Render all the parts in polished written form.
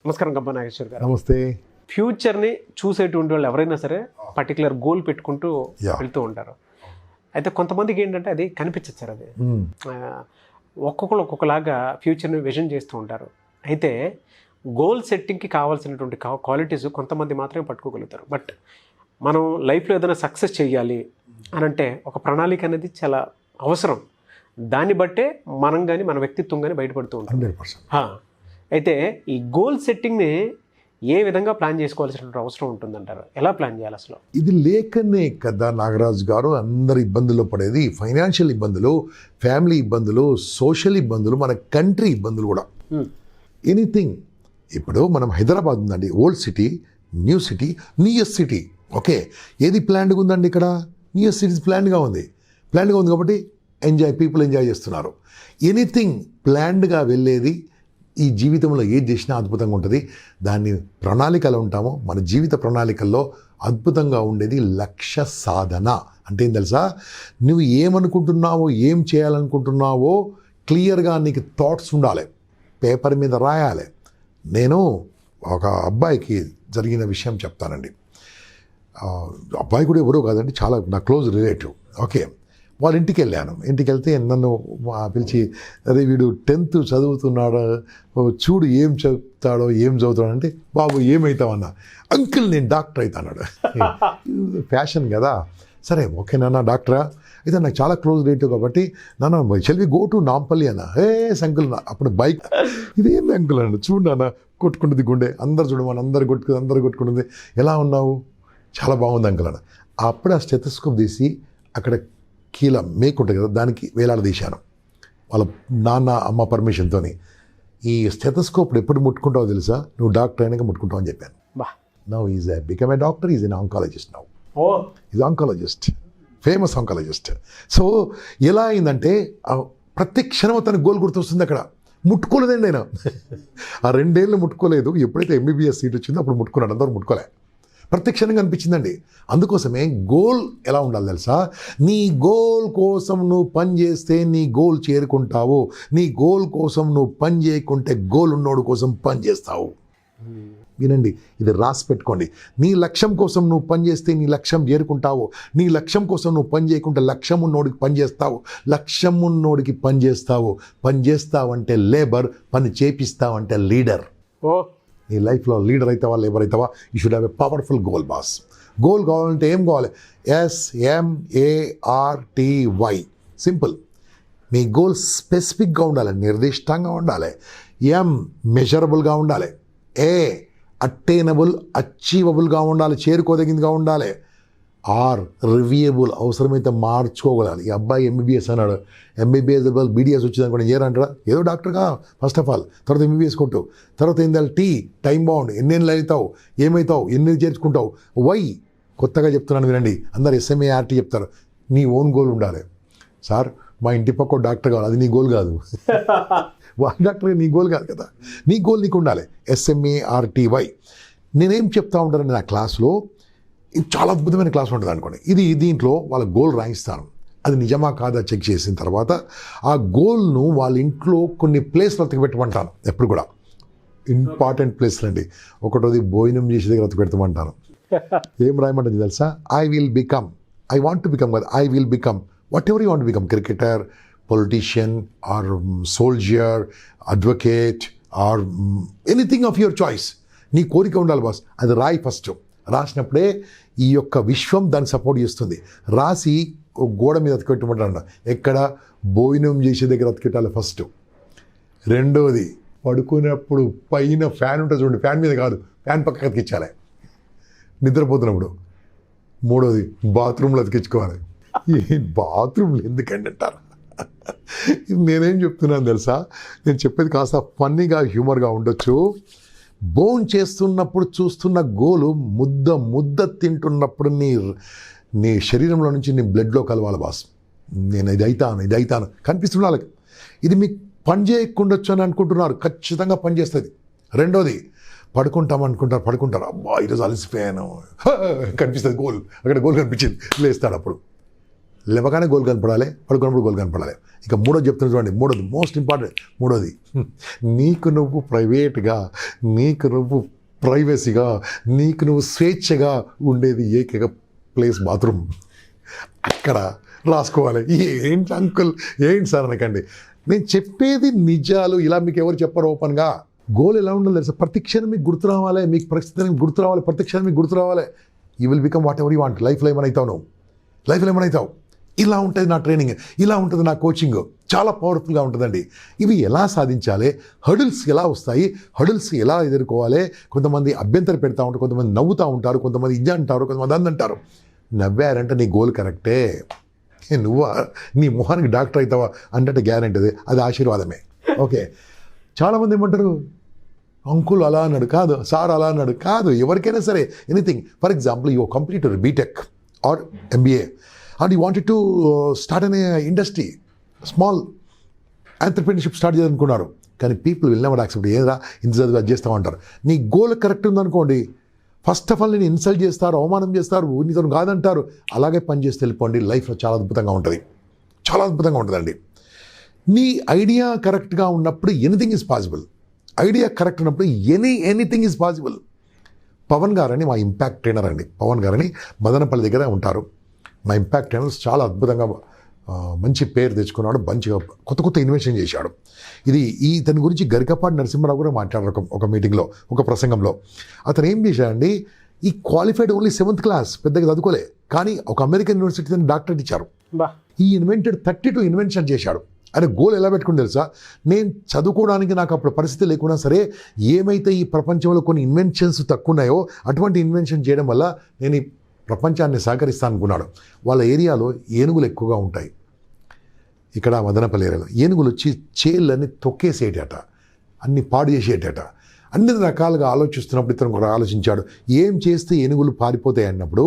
నమస్కారం గంపా నాగేశ్వర్ గారు. నమస్తే. ఫ్యూచర్ని చూసేటువంటి వాళ్ళు ఎవరైనా సరే పర్టికులర్ గోల్ పెట్టుకుంటూ వెళ్తూ ఉంటారు. అయితే కొంతమందికి ఏంటంటే అది కనిపించదు సార్. అది ఒక్కొక్కరు ఒక్కొక్కలాగా ఫ్యూచర్ని విజన్ చేస్తూ ఉంటారు. అయితే గోల్ సెట్టింగ్కి కావాల్సినటువంటి క్వాలిటీస్ కొంతమంది మాత్రమే పట్టుకోగలుగుతారు. బట్ మనం లైఫ్లో ఏదైనా సక్సెస్ చేయాలి అని అంటే ఒక ప్రణాళిక అనేది చాలా అవసరం. దాన్ని బట్టే మనం కానీ మన వ్యక్తిత్వం కానీ బయటపడుతూ ఉంటాం. 100%. అయితే ఈ గోల్ సెట్టింగ్ని ఏ విధంగా ప్లాన్ చేసుకోవాల్సినటువంటి అవసరం ఉంటుందంటారు? ఎలా ప్లాన్ చేయాలి అసలు? ఇది లేకనే కదా నాగరాజు గారు అందరు ఇబ్బందుల్లో పడేది. ఫైనాన్షియల్ ఇబ్బందులు, ఫ్యామిలీ ఇబ్బందులు, సోషల్ ఇబ్బందులు, మన కంట్రీ ఇబ్బందులు కూడా. ఎనీథింగ్. ఇప్పుడు మనం హైదరాబాద్ ఉందండి, old city, new city, nearest city. Okay, ఏది ప్లాన్డ్గా ఉందండి? ఇక్కడ నియరెస్ట్ సిటీ ప్లాన్డ్గా ఉంది. ప్లాన్డ్గా ఉంది కాబట్టి పీపుల్ ఎంజాయ్ చేస్తున్నారు. ఎనీథింగ్ ప్లాన్డ్గా వెళ్ళేది ఈ జీవితంలో ఏది చేసినా అద్భుతంగా ఉంటుంది. దాన్ని ప్రణాళికలు ఉంటామో మన జీవిత ప్రణాళికల్లో అద్భుతంగా ఉండేది లక్ష్య సాధన. అంటే ఏం తెలుసా? నువ్వు ఏమనుకుంటున్నావో, ఏం చేయాలనుకుంటున్నావో క్లియర్గా నీకు థాట్స్ ఉండాలి, పేపర్ మీద రాయాలి. నేను ఒక అబ్బాయికి జరిగిన విషయం చెప్తానండి. అబ్బాయి కూడా ఎవరో కాదండి, చాలా నా క్లోజ్ రిలేటివ్. ఓకే, వాళ్ళ ఇంటికి వెళ్ళాను. ఇంటికి వెళ్తే నన్ను పిలిచి, అరే వీడు 10th చదువుతున్నాడు, చూడు ఏం చదువుతాడో, ఏం చదువుతాడంటే, బాబు ఏమవుతావన్నా? అంకుల్ నేను డాక్టర్ అవుతాడు. ఫ్యాషన్ కదా. సరే ఓకే నాన్న డాక్టరా అయితే నాకు చాలా క్లోజ్ రిలేటివ్ కాబట్టి నాన్న shall we go to Nampally అన్న. అంకుల్ అప్పుడు బైక్, ఇదేంది అంకుల్ అన్న, చూడు నాన్న కొట్టుకుంటుంది గుండె, అందరు చూడమని అందరు కొట్టుకుంటుంది, ఎలా ఉన్నావు? చాలా బాగుంది అంకుల్ అన్న. అప్పుడు ఆ స్టెథోస్కోప్ తీసి అక్కడ కీల మేక్ ఉంటుంది కదా, దానికి వేలాడదీశాను వాళ్ళ నాన్న అమ్మ పర్మిషన్తో. ఈ స్టెథోస్కోప్ ఎప్పుడు ముట్టుకుంటావో తెలుసా? నువ్వు డాక్టర్ అయినాక ముట్టుకుంటావు అని చెప్పాను. Now is become a doctor, is an oncologist. Now is oncologist, famous oncologist. So ఎలా అయిందంటే ప్రతి క్షణం తన గోల్ గుర్తొస్తుంది. అక్కడ ముట్టుకోలేదండి ఆయన. ఆ 2 ఏళ్ళు ముట్టుకోలేదు. ఎప్పుడైతే ఎంబీబీఎస్ సీట్ వచ్చిందో అప్పుడు ముట్టుకున్నాడు. అందరూ ముట్టుకోలే. ప్రత్యక్షంగా అనిపించిందండి. అందుకోసమే గోల్ ఎలా ఉండాలి తెలుసా? నీ గోల్ కోసం నువ్వు పని చేస్తే నీ గోల్ చేరుకుంటావు. నీ గోల్ కోసం నువ్వు పని చేయకుంటే గోల్ ఉన్నోడు కోసం పని చేస్తావు. వినండి, ఇది రాసి పెట్టుకోండి. నీ లక్ష్యం కోసం నువ్వు పని చేస్తే నీ లక్ష్యం చేరుకుంటావు. నీ లక్ష్యం కోసం నువ్వు పని చేయకుంటే లక్ష్యం ఉన్నోడికి పని చేస్తావు. లక్ష్యం ఉన్నోడికి పని చేస్తావు. పని చేస్తావంటే లేబర్, పని చేపిస్తావంటే లీడర్. నీ లైఫ్లో లీడర్ అవుతావా, లేబర్ అవుతావా? You should have a powerful goal boss. Goal కావాలంటే ఏం కావాలి? SMARTY. సింపుల్. మీ గోల్ స్పెసిఫిక్గా ఉండాలి, నిర్దిష్టంగా ఉండాలి. మెజరబుల్గా ఉండాలి. అట్టైనబుల్, అచీవబుల్గా ఉండాలి, చేరుకోదగిందిగా ఉండాలి. రివ్యూయబుల్, అవసరమైతే మార్చుకోగలాలి. ఈ అబ్బాయి ఎంబీబీఎస్ అన్నాడు, ఎంబీబీఎస్ బీడీఎస్ వచ్చింది అనుకోండి, ఏరంటారా? ఏదో డాక్టర్గా ఫస్ట్ ఆఫ్ ఆల్, తర్వాత ఎంబీబీఎస్ కొట్టు, తర్వాత ఏందాలి టైం బాగుండు, ఎన్నేళ్ళు అవుతావు, ఏమవుతావు, ఎన్ని చేర్చుకుంటావు. కొత్తగా చెప్తున్నాను వినండి. అందరు SMART చెప్తారు. నీ ఓన్ గోల్ ఉండాలి. సార్ మా ఇంటి పక్క డాక్టర్ కావాలి, అది నీ గోల్ కాదు. వాళ్ళ డాక్టర్ నీ గోల్ కాదు కదా. నీ గోల్ నీకు ఉండాలి. SMARTY. నేనేం చెప్తా ఉంటానండి నా క్లాస్లో, ఇది చాలా అద్భుతమైన క్లాస్ ఉంటుంది అనుకోండి. దీంట్లో వాళ్ళ గోల్ రాయిస్తాను. అది నిజమా కాదా చెక్ చేసిన తర్వాత ఆ గోల్ను వాళ్ళ ఇంట్లో కొన్ని ప్లేస్లు అతకి పెట్టమంటాను. ఎప్పుడు కూడా ఇంపార్టెంట్ ప్లేస్లు అండి. ఒకటోది భోజనం చేసే దగ్గర అతకి పెడతామంటాను. ఏం రాయమంటుంది తెలుసా? ఐ వాంట్ టు బికమ్ కదా, I will become whatever you want become. Cricketer, politician, or soldier, advocate, or anything of your choice. నీ కోరిక ఉండాలి బాస్. అది రాయి ఫస్ట్. రాసినప్పుడే ఈ యొక్క విశ్వం దాన్ని సపోర్ట్ చేస్తుంది. రాసి గోడ మీద అతికెట్టమంటాడు. ఎక్కడ? భోజనం చేసే దగ్గర అతికెట్టాలి ఫస్ట్. రెండోది, పడుకునేప్పుడు పైన ఫ్యాన్ ఉంటుంది చూడండి, ఫ్యాన్ మీద కాదు, ఫ్యాన్ పక్కకి అతికించాలి నిద్రపోతున్నప్పుడు. మూడోది, బాత్రూంలో అతికించుకోవాలి. ఈ బాత్రూమ్లు ఎందుకండి అంటారు? నేనేం చెప్తున్నాను తెలుసా? నేను చెప్పేది కాస్త ఫన్నీగా, హ్యూమర్గా ఉండొచ్చు. బోన్ చేస్తున్నప్పుడు చూస్తున్న గోలు ముద్ద తింటున్నప్పుడు నీ శరీరంలో నుంచి నీ బ్లడ్లో కలవాలి బాస్. నేను ఇది అవుతాను కనిపిస్తున్న వాళ్ళకి. ఇది మీకు పని చేయకుండొచ్చు అని అనుకుంటున్నారు, ఖచ్చితంగా పని చేస్తుంది. రెండోది, పడుకుంటారు, అబ్బా ఈరోజు అలసిపోయాను, కనిపిస్తుంది గోల్, అక్కడ గోల్ కనిపించింది, లేస్తాడు. అప్పుడు లేవగానే గోల్ కనపడాలి, పడుకున్నప్పుడు గోల్ కనపడాలి. ఇక మూడోది చెప్తున్నా చూడండి, మూడోది మోస్ట్ ఇంపార్టెంట్. మూడోది, నీకు నువ్వు ప్రైవేట్గా, నీకు నువ్వు ప్రైవసీగా, నీకు నువ్వు స్వేచ్ఛగా ఉండేది ఏకైక ప్లేస్ బాత్రూమ్. అక్కడ రాసుకోవాలి. ఏంటి అంకుల్, ఏంటి సార్ అనకండి, నేను చెప్పేది నిజాలు. ఇలా మీకు ఎవరు చెప్పరు ఓపెన్గా. గోల్ ఎలా ఉండాలి తెలుసా? ప్రతి క్షణం మీకు గుర్తు రావాలి, మీకు పరిస్థితి గుర్తు రావాలి, ప్రతి క్షణం మీకు గుర్తు రావాలి. You will become whatever you want. లైఫ్లో ఏమనవుతావు నువ్వు, లైఫ్లో ఏమనవుతావు. ఇలా ఉంటుంది నా ట్రైనింగ్, ఇలా ఉంటుంది నా కోచింగ్, చాలా పవర్ఫుల్గా ఉంటుందండి. ఇవి ఎలా సాధించాలి, హడిల్స్ ఎలా వస్తాయి, హడిల్స్ ఎలా ఎదుర్కోవాలి. కొంతమంది అభ్యంతరం పెడతా ఉంటారు, కొంతమంది నవ్వుతూ ఉంటారు, కొంతమంది ఇది అంటారు, కొంతమంది అది అంటారు. నవ్వారంటే నీ గోల్ కరెక్టే. నువ్వు నీ మొహానికి డాక్టర్ అవుతావా అంటే గ్యారెంటీ, అది ఆశీర్వాదమే. ఓకే, చాలామంది ఏమంటారు, అంకుల్ అలా అన్నాడు కాదు, సార్ అలా అన్నాడు కాదు. ఎవరికైనా సరే anything. For example, you completed BTech or MBA and you wanted to start an industry, small entrepreneurship start చేయాలనుకున్నారు. కానీ పీపుల్ విల్ నెవర్ యాక్సెప్ట్. ఏదా ఇంత చదివి అది చేస్తామంటారు. నీ గోల్ కరెక్ట్ ఉందనుకోండి, ఫస్ట్ ఆఫ్ ఆల్ నేను ఇన్సల్ట్ చేస్తారు, అవమానం చేస్తారు, నీతో కాదంటారు. అలాగే పనిచేస్తే వెళ్ళిపోండి. లైఫ్లో చాలా అద్భుతంగా ఉంటుంది, చాలా అద్భుతంగా ఉంటుందండి. నీ ఐడియా కరెక్ట్గా ఉన్నప్పుడు anything is possible. Idea correct ఉన్నప్పుడు ఎనీథింగ్ ఈజ్ పాసిబుల్. పవన్ గారని మా ఇంపాక్ట్ ట్రైనర్ అండి. పవన్ గారని మదనపల్లి దగ్గర ఉంటారు. మా ఇంపాక్ట్ ట్రైనర్స్ చాలా అద్భుతంగా మంచి పేరు తెచ్చుకున్నాడు, మంచిగా కొత్త కొత్త ఇన్వెన్షన్ చేశాడు. ఇతని గురించి గరికపాటి నరసింహారావు కూడా మాట్లాడారు ఒక మీటింగ్లో, ఒక ప్రసంగంలో. అతను ఏం చేశాడండి, ఈ క్వాలిఫైడ్ ఓన్లీ 7th క్లాస్, పెద్దగా చదువుకోలే, కానీ ఒక అమెరికన్ యూనివర్సిటీ డాక్టరేట్ ఇచ్చారు. ఈ ఇన్వెంటెడ్ 32 ఇన్వెన్షన్ చేశాడు. ఆయన గోల్ ఎలా పెట్టుకుని తెలుసా? నేను చదువుకోవడానికి నాకు అప్పుడు పరిస్థితి లేకున్నా సరే, ఏమైతే ఈ ప్రపంచంలో కొన్ని ఇన్వెన్షన్స్ తక్కువ ఉన్నాయో అటువంటి ఇన్వెన్షన్ చేయడం వల్ల నేను ఈ ప్రపంచాన్ని సహకరిస్తాను అనుకున్నాడు. వాళ్ళ ఏరియాలో ఏనుగులు ఎక్కువగా ఉంటాయి. ఇక్కడ మదనపల్లి ఏరియాలో ఏనుగులు వచ్చి చేళ్ళని తొక్కేసేటట, అన్ని పాడు చేసేటట. అన్ని రకాలుగా ఆలోచిస్తున్నప్పుడు ఇతను కూడా ఆలోచించాడు, ఏం చేస్తే ఏనుగులు పారిపోతాయి అన్నప్పుడు,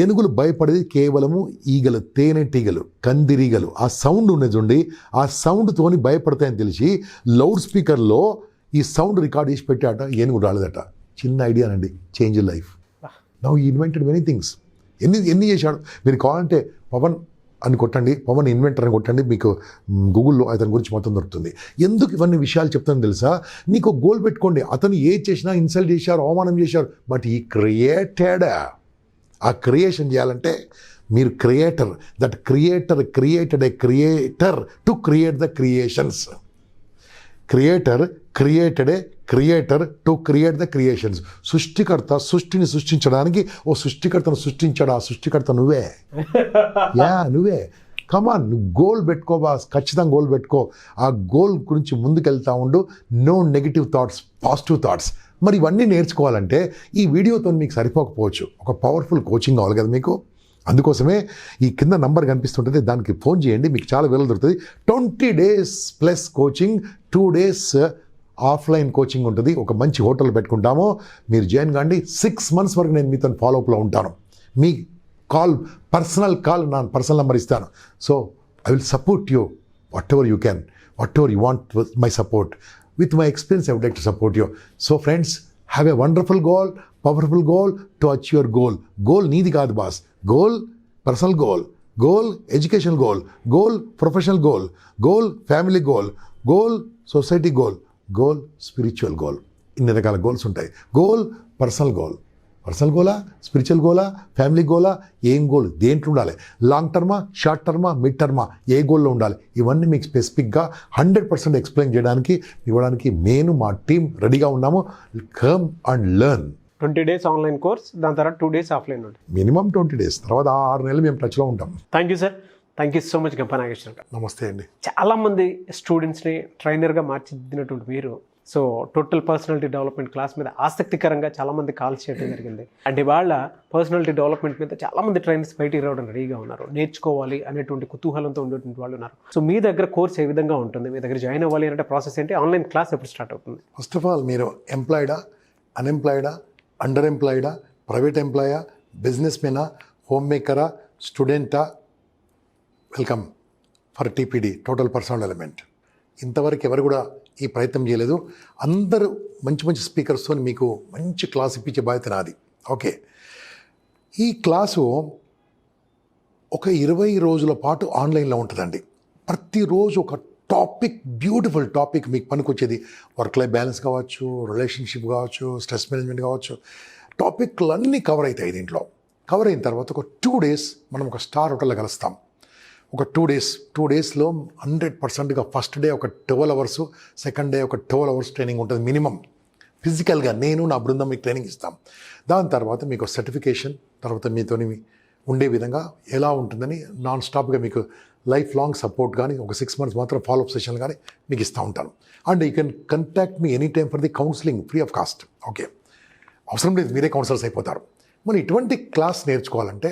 ఏనుగులు భయపడేది కేవలము ఈగలు, తేనెటీగలు, కందిరీగలు. ఆ సౌండ్ ఉన్నది చూడండి, ఆ సౌండ్తోని భయపడతాయని తెలిసి లౌడ్ స్పీకర్లో ఈ సౌండ్ రికార్డ్ చేసి పెట్టాట. ఏనుగు రాలేదట. చిన్న ఐడియానండి, చేంజ్ లైఫ్. నౌ ఈ ఇన్వెంటెడ్ మెనీ థింగ్స్. ఎన్ని చేశాడు. మీరు కావాలంటే పవన్ అని కొట్టండి, పవన్ ఇన్వెంటర్ అని కొట్టండి, మీకు గూగుల్లో అతని గురించి మొత్తం దొరుకుతుంది. ఎందుకు ఇవన్నీ విషయాలు చెప్తాను తెలుసా? నీకు గోల్ పెట్టుకోండి. అతను ఏది చేసినా ఇన్సల్ట్ చేశారు, అవమానం చేశారు, బట్ ఈ క్రియేటెడ్. ఆ క్రియేషన్ చేయాలంటే మీరు creator. That creator created a creator to create the creations. Creator created a creator to create the creations. సృష్టికర్త సృష్టిని సృష్టించడానికి ఓ సృష్టికర్తను సృష్టించాడు. ఆ సృష్టికర్త నువ్వే. నువ్వే. కమాన్, నువ్వు గోల్ పెట్టుకో బాస్, ఖచ్చితంగా గోల్ పెట్టుకో. ఆ గోల్ గురించి ముందుకెళ్తా ఉండు. No negative thoughts, positive thoughts. మరి ఇవన్నీ నేర్చుకోవాలంటే ఈ వీడియోతో మీకు సరిపోకపోవచ్చు. ఒక పవర్ఫుల్ కోచింగ్ కావాలి కదా మీకు. అందుకోసమే ఈ కింద నంబర్ కనిపిస్తుంటుంది, దానికి ఫోన్ చేయండి, మీకు చాలా వేలు దొరుకుతుంది. 20 days plus coaching, 2 days offline coaching ఉంటుంది. ఒక మంచి హోటల్ పెట్టుకుంటాము, మీరు జాయిన్ కాండి. 6 months వరకు నేను మీతో ఫాలోఅప్లో ఉంటాను. మీ కాల్, పర్సనల్ కాల్, నా పర్సనల్ నెంబర్ ఇస్తాను. So I will support you whatever you can, whatever you want my support. With my experience I would like to support you. So friends, have a wonderful goal, powerful goal to achieve your goal. Goal నీది కాదు boss. Goal personal goal, goal educational goal, goal professional goal, goal family goal, goal society goal, goal spiritual goal. ఇన్ని రకాల goals ఉంటాయి. Goal personal goal, personal గోలా, spiritual గోలా, family గోలా, ఏం goal దేంట్లో ఉండాలి, long టర్మా, short టర్మా, mid టర్మా, ఏ గోల్లో ఉండాలి, ఇవన్నీ మీకు స్పెసిఫిక్గా 100% ఎక్స్ప్లెయిన్ చేయడానికి, ఇవ్వడానికి నేను మా టీం రెడీగా ఉన్నాము. Come and learn. 20 days online course, దాని తర్వాత 2 days ఆఫ్లైన్ ఉంటుంది. మినిమం 20 days, తర్వాత 6 నెలలు మేము టచ్లో ఉంటాం. Thank you sir, thank you so much Gampa Nageshwar గారు. నమస్తే అండి. చాలామంది స్టూడెంట్స్ని ట్రైనర్గా మార్చిదిద్దినటువంటి మీరు, so total personality development class మీద ఆసక్తికరంగా చాలామంది కాల్స్ చేయడం జరిగింది. అండ్ ఇవాళ పర్సనాలిటీ డెవలప్మెంట్ మీద చాలామంది ట్రైనర్స్ బయటికి రావడం రెడీగా ఉన్నారు, నేర్చుకోవాలి అనేటువంటి కుతూహలంతో ఉండేటువంటి వాళ్ళు ఉన్నారు. సో మీ దగ్గర కోర్స్ ఏ విధంగా ఉంటుంది, మీ దగ్గర జాయిన్ అవ్వాలి అంటే ప్రాసెస్ ఏంటి, ఆన్లైన్ క్లాస్ ఎప్పుడు స్టార్ట్ అవుతుంది? ఫస్ట్ ఆఫ్ ఆల్, మీరు ఎంప్లాయిడా, అన్ఎంప్లాయిడా, అండర్ ఎంప్లాయిడా, ప్రైవేట్ ఎంప్లాయా, బిజినెస్ మెనా, హోమ్ మేకరా, స్టూడెంటా, welcome for TPD, total personal development. ఇంతవరకు ఎవరు కూడా ఈ ప్రయత్నం చేయలేదు. అందరూ మంచి మంచి స్పీకర్స్తో మీకు మంచి క్లాస్ ఇప్పించే బాధ్యత నాది. ఓకే, ఈ క్లాసు ఒక 20 రోజుల పాటు ఆన్లైన్లో ఉంటుందండి. ప్రతిరోజు ఒక టాపిక్, బ్యూటిఫుల్ టాపిక్ మీకు పనికొచ్చేది. వర్క్ లైఫ్ బ్యాలెన్స్ కావచ్చు, రిలేషన్షిప్ కావచ్చు, స్ట్రెస్ మేనేజ్మెంట్ కావచ్చు, టాపిక్లు అన్నీ కవర్ అవుతాయి దీంట్లో. కవర్ అయిన తర్వాత ఒక 2 days మనం ఒక స్టార్ హోటల్లో కలుస్తాం. ఒక 2 డేస్లో 100%గా ఫస్ట్ డే ఒక 12 hours, సెకండ్ డే ఒక 12 hours ట్రైనింగ్ ఉంటుంది మినిమం. ఫిజికల్గా నేను నా బృందం మీకు ట్రైనింగ్ ఇస్తాం. దాని తర్వాత మీకు సర్టిఫికేషన్, తర్వాత మీతోని ఉండే విధంగా ఎలా ఉంటుందని నాన్ స్టాప్గా మీకు లైఫ్ లాంగ్ సపోర్ట్ కానీ, ఒక 6 months మాత్రం ఫాలోఅప్ సెషన్ కానీ మీకు ఇస్తూ ఉంటాను. And you can contact me any time for the counselling free of cost. Okay, అవసరం లేదు, మీరే కౌన్సిలర్స్ అయిపోతారు. మరి ఇటువంటి క్లాస్ నేర్చుకోవాలంటే